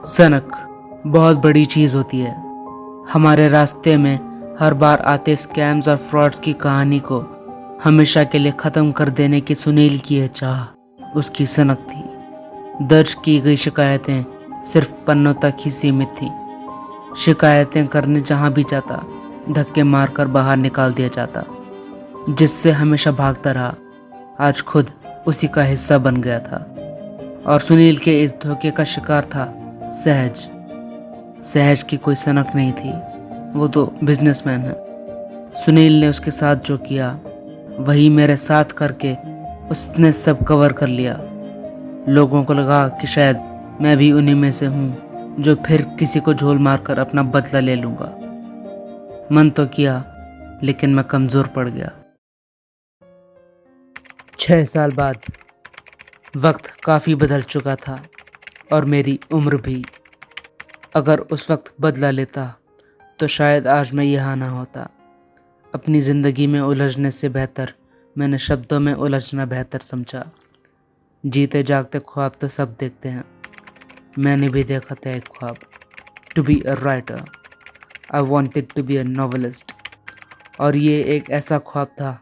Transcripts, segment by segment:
सनक बहुत बड़ी चीज होती है। हमारे रास्ते में हर बार आते स्कैम्स और फ्रॉड्स की कहानी को हमेशा के लिए खत्म कर देने की सुनील की यह चाह उसकी सनक थी। दर्ज की गई शिकायतें सिर्फ पन्नों तक ही सीमित थीं। शिकायतें करने जहां भी जाता धक्के मारकर बाहर निकाल दिया जाता। जिससे हमेशा भागता रहा, आज खुद उसी का हिस्सा बन गया था। और सुनील के इस धोखे का शिकार था सहज। सहज की कोई सनक नहीं थी, वो तो बिजनेसमैन है। सुनील ने उसके साथ जो किया वही मेरे साथ करके उसने सब कवर कर लिया। लोगों को लगा कि शायद मैं भी उन्हीं में से हूँ जो फिर किसी को झोल मारकर अपना बदला ले लूँगा। मन तो किया लेकिन मैं कमज़ोर पड़ गया। 6 साल बाद वक्त काफ़ी बदल चुका था और मेरी उम्र भी। अगर उस वक्त बदला लेता तो शायद आज मैं यहाँ ना होता। अपनी ज़िंदगी में उलझने से बेहतर मैंने शब्दों में उलझना बेहतर समझा। जीते जागते ख्वाब तो सब देखते हैं, मैंने भी देखा था एक ख्वाब, to be a writer. I wanted to be a novelist. और ये एक ऐसा ख्वाब था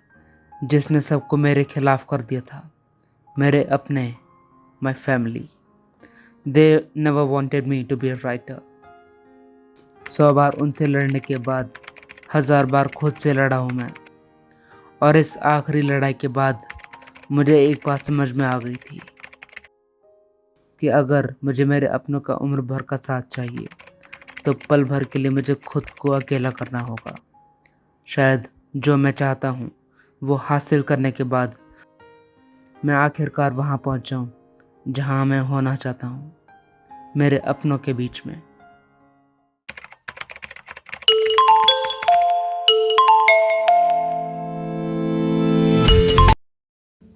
जिसने सबको मेरे खिलाफ कर दिया था। मेरे अपने, my family, they never wanted me to be a writer. 100 बार उनसे लड़ने के बाद 1000 बार खुद से लड़ा हूँ मैं। और इस आखिरी लड़ाई के बाद मुझे एक बात समझ में आ गई थी कि अगर मुझे मेरे अपनों का उम्र भर का साथ चाहिए तो पल भर के लिए मुझे खुद को अकेला करना होगा। शायद जो मैं चाहता हूँ वो हासिल करने के बाद मैं आखिरकार वहाँ पहुँच जाऊँ जहाँ मैं होना चाहता हूँ, मेरे अपनों के बीच में।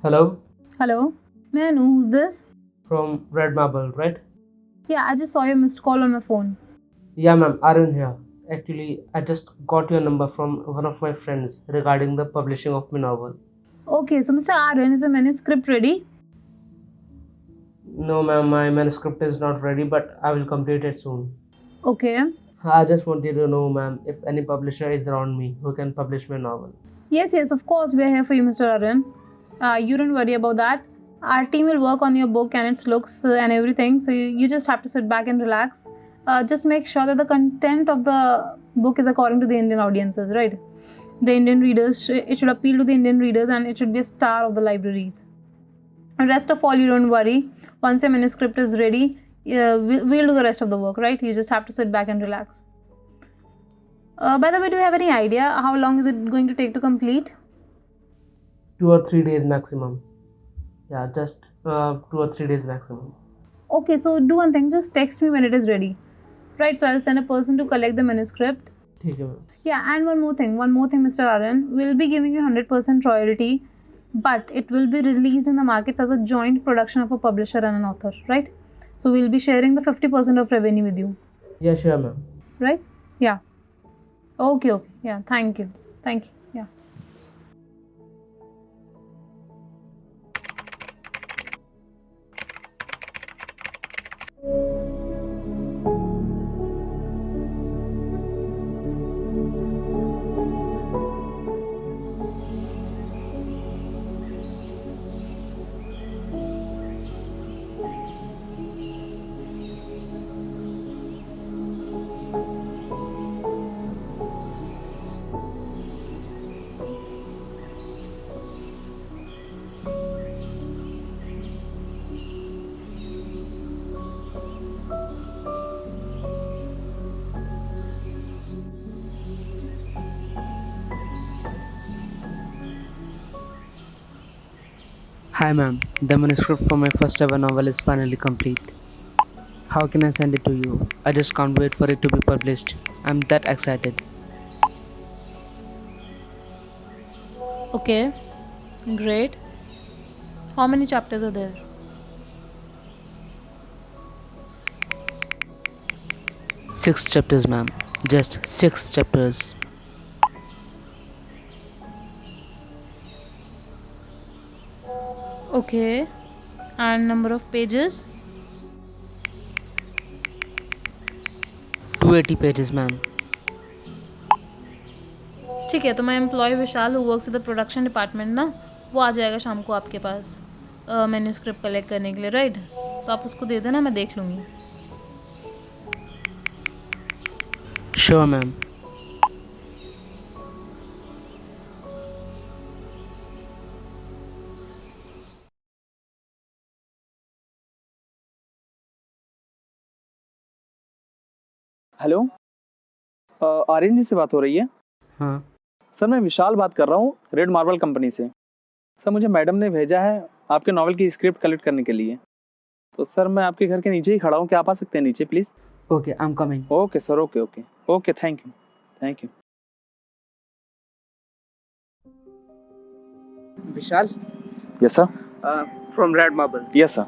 Hello, Hello, may I know who's this? from Red Marble, right? Yeah, I just saw your missed call on my phone. Yeah, ma'am, Arun here. Actually, I just got your number from one of my friends regarding the publishing of my novel. Okay, so Mr. Aryan, is the manuscript ready? No, ma'am, my manuscript is not ready, but I will complete it soon. Okay. I just wanted to know, ma'am, if any publisher is around me who can publish my novel. Yes, of course, we are here for you, Mr. Aryan. You don't worry about that. Our team will work on your book and its looks and everything, so you just have to sit back and relax. Just make sure that the content of the book is according to the Indian audiences, right? The Indian readers, it should appeal to the Indian readers and it should be a star of the libraries. And rest of all, you don't worry. Once your manuscript is ready, we'll do the rest of the work, right? You just have to sit back and relax. By the way, do you have any idea how long is it going to take to complete? 2 or 3 days maximum. Yeah, just 2 or 3 days maximum. Okay, so do one thing, just text me when it is ready. Right, so I'll send a person to collect the manuscript. ठीक है, ma'am. Yeah, and one more thing, Mr. Aryan. We'll be giving you 100% royalty, but it will be released in the markets as a joint production of a publisher and an author, right? So we'll be sharing the 50% of revenue with you, Yeah, sure, ma'am. right? Yeah. Okay. Yeah, thank you. Yeah. Hi, ma'am. The manuscript for my first ever novel is finally complete. How can I send it to you? I just can't wait for it to be published. I'm that excited. Okay, great. How many chapters are there? 6 chapters, ma'am. Just 6 chapters. Okay. And number of pages? 280 pages, ma'am. ठीक है, तो मैं employ Vishal who works in the production department ना, वो आ जाएगा शाम को आपके पास मैन्यूस्क्रिप्ट कलेक्ट करने के लिए, राइट? तो आप उसको दे देना, मैं देख लूँगी. Sure, ma'am. हेलो, आर्यन जी से बात हो रही है? हाँ. सर मैं विशाल बात कर रहा हूँ रेड मार्बल कंपनी से. सर मुझे मैडम ने भेजा है आपके नॉवल की स्क्रिप्ट कलेक्ट करने के लिए. तो सर मैं आपके घर के नीचे ही खड़ा हूँ, क्या आप आ सकते हैं नीचे please? Okay, I'm coming. Okay sir, okay okay okay, thank you. Vishal, yes sir. from Red Marble. Yes sir.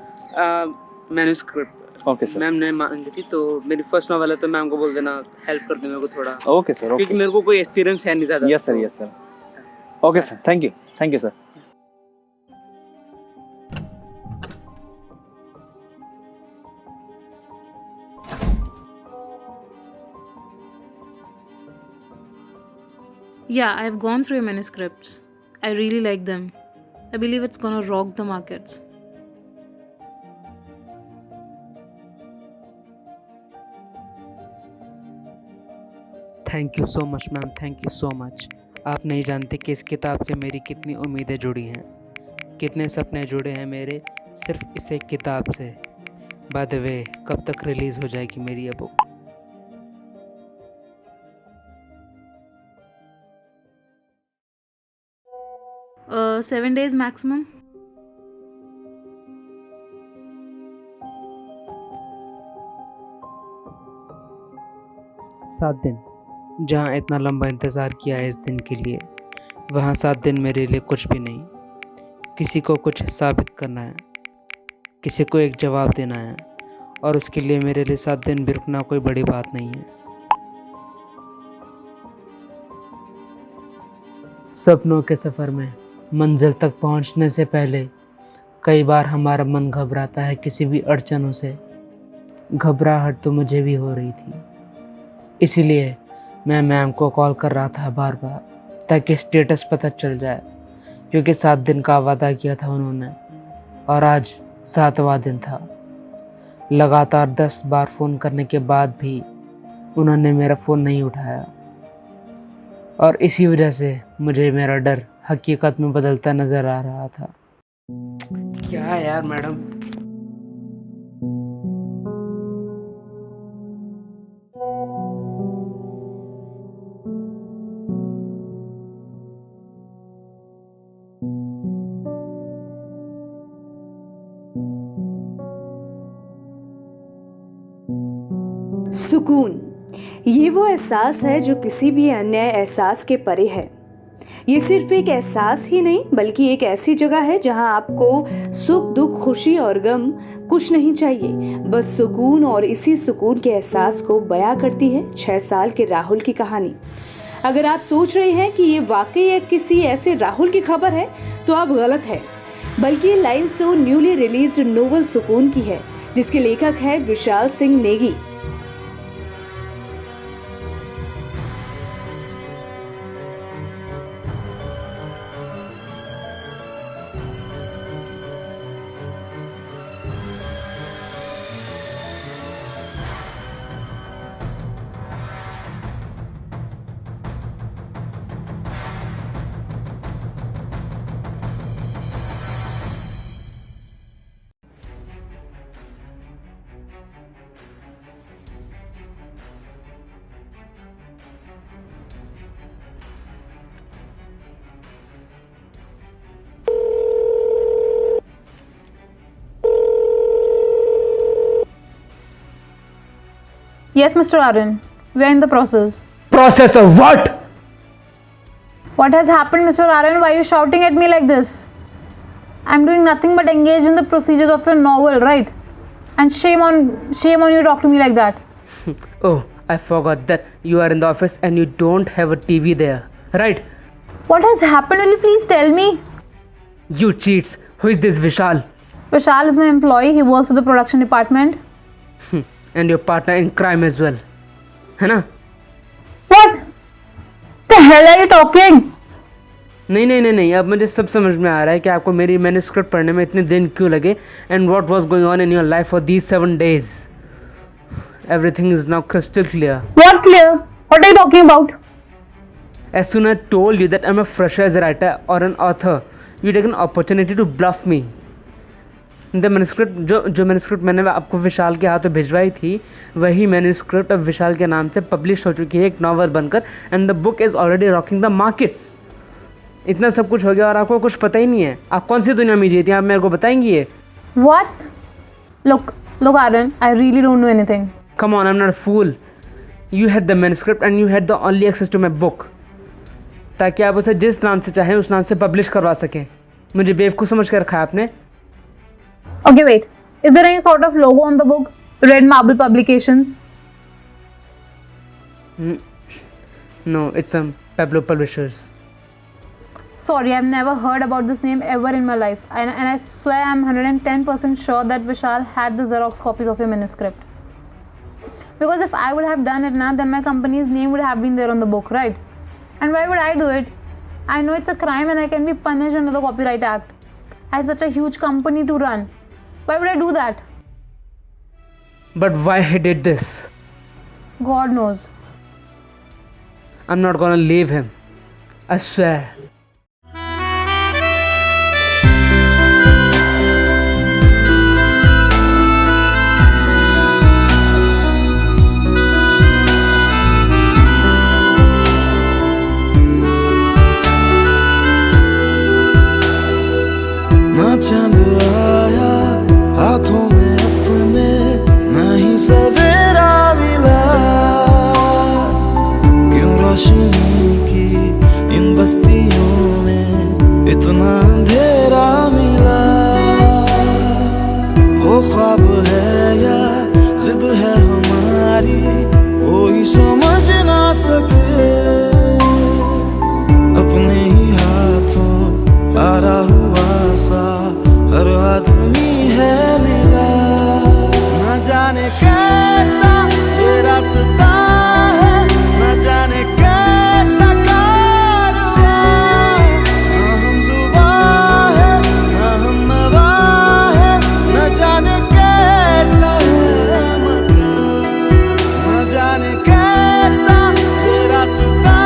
Manuscript okay sir. Ma'am ने मांगी थी, तो मेरी फर्स्ट नॉवल है, तो मैम को बोल देना हेल्प कर दे मेरे को थोड़ा, ओके सर. क्योंकि ओके. मेरे को कोई एक्सपीरियंस है नहीं ज़्यादा. Yes sir, yes sir. Okay sir, thank you sir. Yeah, I've gone through your manuscripts. I really like them. I believe it's gonna rock the markets. Thank you so much ma'am, thank you so much. आप नहीं जानते कि इस किताब से मेरी कितनी उम्मीदें जुड़ी हैं, कितने सपने जुड़े हैं मेरे सिर्फ इस एक किताब से. बाय द वे, कब तक रिलीज़ हो जाएगी मेरी ये बुक? 7 days maximum. सात दिन. जहाँ इतना लंबा इंतज़ार किया है इस दिन के लिए, वहाँ 7 दिन मेरे लिए कुछ भी नहीं. किसी को कुछ साबित करना है, किसी को एक जवाब देना है, और उसके लिए मेरे लिए 7 दिन भी रुकना कोई बड़ी बात नहीं है. सपनों के सफ़र में मंजिल तक पहुंचने से पहले कई बार हमारा मन घबराता है किसी भी अड़चनों से. घबराहट तो मुझे भी हो रही थी, इसीलिए मैं मैम को कॉल कर रहा था बार बार, ताकि स्टेटस पता चल जाए, क्योंकि 7 दिन का वादा किया था उन्होंने, और आज 7वां दिन था. लगातार 10 बार फ़ोन करने के बाद भी उन्होंने मेरा फ़ोन नहीं उठाया, और इसी वजह से मुझे मेरा डर हकीकत में बदलता नज़र आ रहा था. क्या है यार मैडम? सुकून, ये वो एहसास है जो किसी भी अन्य एहसास के परे है. ये सिर्फ एक एहसास ही नहीं, बल्कि एक ऐसी जगह है जहां आपको सुख दुख खुशी और गम कुछ नहीं चाहिए, बस सुकून. और इसी सुकून के एहसास को बयां करती है 6 साल के राहुल की कहानी. अगर आप सोच रहे हैं कि ये वाकई एक किसी ऐसे राहुल की खबर है, तो आप गलत है, बल्कि ये लाइन्स तो न्यूली रिलीज्ड नोवेल सुकून की है, जिसके लेखक है Vishal Singh Negi. Yes, Mr. Arun. We are in the process. Process of what? What has happened, Mr. Arun? Why are you shouting at me like this? I'm doing nothing but engage in the procedures of your novel, right? And shame on you talk to me like that. Oh, I forgot that you are in the office and you don't have a TV there, right? What has happened? Will you please tell me? You cheats. Who is this Vishal? Vishal is my employee. He works at the production department. And your partner in crime as well. है ना? What the hell are you talking? नहीं, अब मुझे सब समझ में आ रहा है कि आपको मेरी मैन्युस्क्रिप्ट पढ़ने में इतने दिन क्यों लगे and what was going on in your life for these 7 days. Everything is now crystal clear. What clear? What are you talking about? As soon as I told you that I'm a fresher as a writer or an author, you take an opportunity to bluff me. The manuscript जो manuscript मैंने आपको विशाल के हाथों भिजवाई थी, वही manuscript अब विशाल के नाम से पब्लिश हो चुकी है एक नॉवल बनकर, and the book is already rocking the markets. इतना सब कुछ हो गया और आपको कुछ पता ही नहीं है. आप कौन सी दुनिया में जीती हैं? आप मेरे को बताएंगी ये? What? Look, Aaron, I really don't know anything. Come on, I'm not a fool. You had the manuscript and you had the only access to my book. ताकि आप उसे जिस नाम से चाहें उस नाम से पब्लिश करवा सकें. मुझे बेवकूफ़ समझ कर रखा है आपने. Okay, wait. Is there any sort of logo on the book? Red Marble Publications? No, it's Pablo Publishers. Sorry, I've never heard about this name ever in my life. And I swear I'm 110% sure that Vishal had the Xerox copies of your manuscript. Because if I would have done it now, then my company's name would have been there on the book, right? And why would I do it? I know it's a crime and I can be punished under the Copyright Act. I have such a huge company to run. Why would I do that? But why he did this? God knows. I'm not gonna leave him. I swear. ना चांद आया हाथों में अपने, नहीं सवेरा मिला, क्यों रोशनी की इन बस्तियों में इतना अंधेरा मिला. वो ख्वाब है या जिद है हमारी, कोई समझ ना सके. अपने ही हाथों हारा हुआ सा हर आदमी है मिला. न जाने कैसा ये रास्ता है, न जाने कैसा कारवां, न हम जुबां है न हम नवा है, न जाने कैसा है मकान. न जाने कैसा ये रास्ता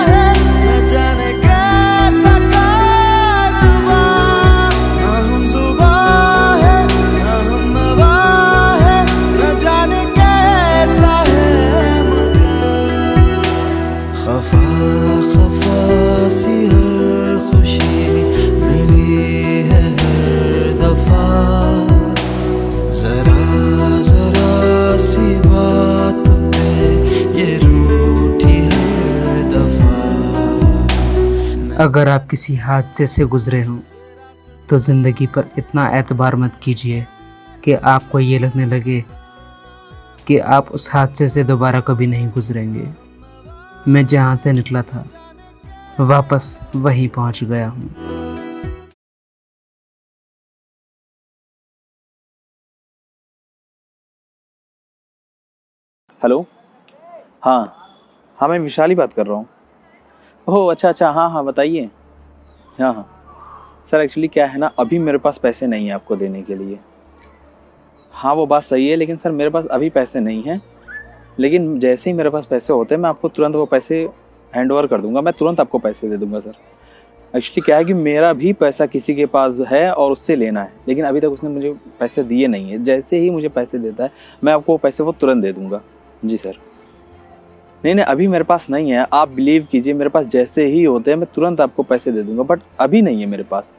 है, न जाने कैसा कारवां, न हम जुबां है न हम नवा है, न जाने कैसा है मकान. खफा खफा सी हर खुशी मिली है हर दफा, जरा जरा सी बात पे ये रूठी हर दफा. अगर आप किसी हादसे से गुजरे हों तो ज़िंदगी पर इतना एतबार मत कीजिए कि आपको ये लगने लगे कि आप उस हादसे से दोबारा कभी नहीं गुजरेंगे. मैं जहाँ से निकला था वापस वहीं पहुँच गया हूँ. हेलो. हाँ मैं विशाल ही बात कर रहा हूँ. ओह अच्छा हाँ बताइए. हाँ सर, एक्चुअली क्या है ना, अभी मेरे पास पैसे नहीं है आपको देने के लिए. हाँ वो बात सही है, लेकिन सर मेरे पास अभी पैसे नहीं हैं. लेकिन जैसे ही मेरे पास पैसे होते हैं मैं आपको तुरंत वो पैसे हैंड ओवर कर दूंगा. मैं तुरंत आपको पैसे दे दूंगा सर. एक्चुअली क्या है कि मेरा भी पैसा किसी के पास है और उससे लेना है, लेकिन अभी तक उसने मुझे पैसे दिए नहीं है. जैसे ही मुझे पैसे देता है मैं आपको वो पैसे वो तुरंत दे दूंगा. जी सर. नहीं अभी मेरे पास नहीं है, आप बिलीव कीजिए. मेरे पास जैसे ही होते हैं मैं तुरंत आपको पैसे दे दूंगा, बट अभी नहीं है मेरे पास.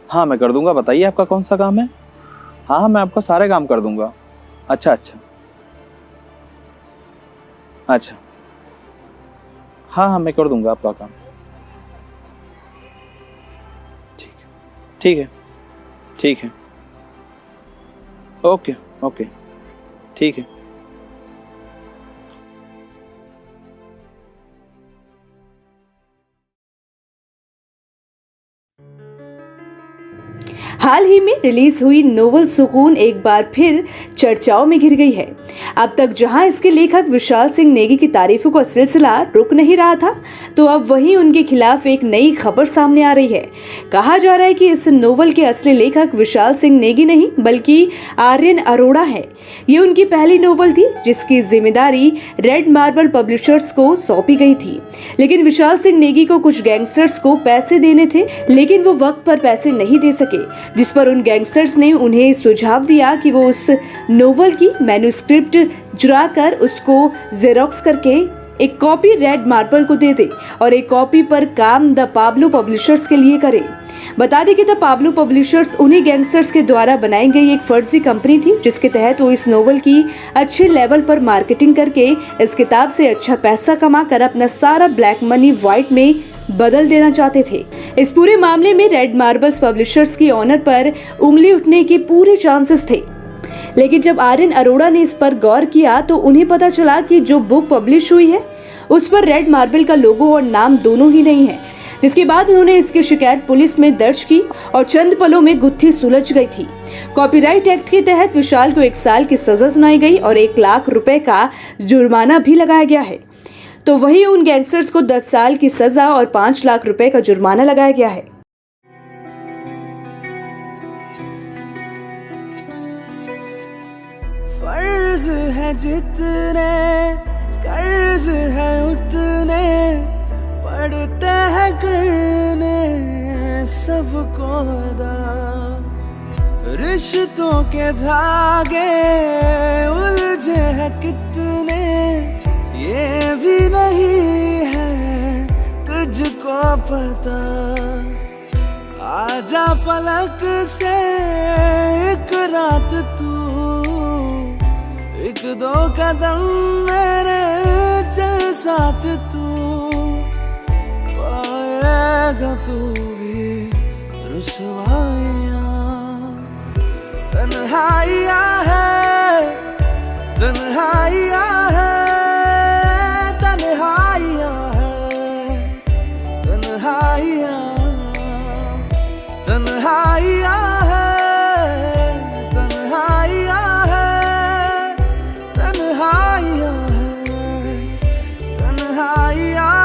हाँ मैं कर दूंगा. बताइए आपका कौन सा काम है. हाँ मैं आपका सारे काम कर दूंगा. अच्छा हाँ मैं कर दूंगा आपका काम. ठीक है. ओके ठीक है. हाल ही में रिलीज हुई नोवेल सुकून एक बार फिर चर्चाओं में घिर गई है। अब तक जहां इसके लेखक विशाल सिंह नेगी की तारीफों का सिलसिला रुक नहीं रहा था, तो अब वहीं उनके खिलाफ एक नई खबर सामने आ रही है। कहा जा रहा है कि इस नोवेल के असली लेखक विशाल सिंह नेगी नहीं बल्कि आर्यन अरोड़ा है। ये उनकी पहली नोवेल थी जिसकी जिम्मेदारी रेड मार्बल पब्लिशर्स को सौंपी गई थी। लेकिन विशाल सिंह नेगी को कुछ गैंगस्टर्स को पैसे देने थे, लेकिन वो वक्त पर पैसे नहीं दे सके, जिस पर उन गैंगस्टर्स ने उन्हें सुझाव दिया कि वो उस नोवेल की मैन्युस्क्रिप्ट चुराकर उसको जेरोक्स करके एक कॉपी रेड मार्बल को दे दे और एक कॉपी पर काम द पाब्लो पब्लिशर्स के लिए करे। बता दें कि द पाब्लो पब्लिशर्स उन्हीं गैंगस्टर्स के द्वारा बनाई गई एक फर्जी कंपनी थी जिसके तहत वो इस नोवेल की अच्छे लेवल पर मार्केटिंग करके इस किताब से अच्छा पैसा कमाकर अपना सारा ब्लैक मनी व्हाइट में बदल देना चाहते थे। इस पूरे मामले में रेड मार्बल्स पब्लिशर्स की ऑनर पर उंगली उठने के पूरे चांसेस थे, लेकिन जब आर्यन अरोड़ा ने इस पर गौर किया तो उन्हें पता चला कि जो बुक पब्लिश हुई है उस पर रेड मार्बल का लोगो और नाम दोनों ही नहीं है। जिसके बाद उन्होंने इसकी शिकायत पुलिस में दर्ज की और चंद पलों में गुत्थी सुलझ गई थी। कॉपीराइट एक्ट के तहत विशाल को 1 साल की सजा सुनाई गई और 1 लाख रुपए का जुर्माना भी लगाया गया है। तो वही उन गैंगस्टर्स को 10 साल की सजा और 5 लाख रुपए का जुर्माना लगाया गया है। फर्ज है जितने कर्ज है उतने पड़ते हैं करने सबको अदा। रिश्तों के धागे उलझे हैं कितने ये भी नहीं है तुझको पता। आजा फलक से एक रात तू, 1-2 कदम मेरे चल साथ तू, पाएगा तू भी रुसवाइयाँ। तन्हाइयाँ है, तन्हाइयाँ है, तन्हाइयाँ है, तन्हाइयाँ, तन्हाइयाँ है, तन्हाइयाँ है, तन्हाइयाँ है, तन्हाइयाँ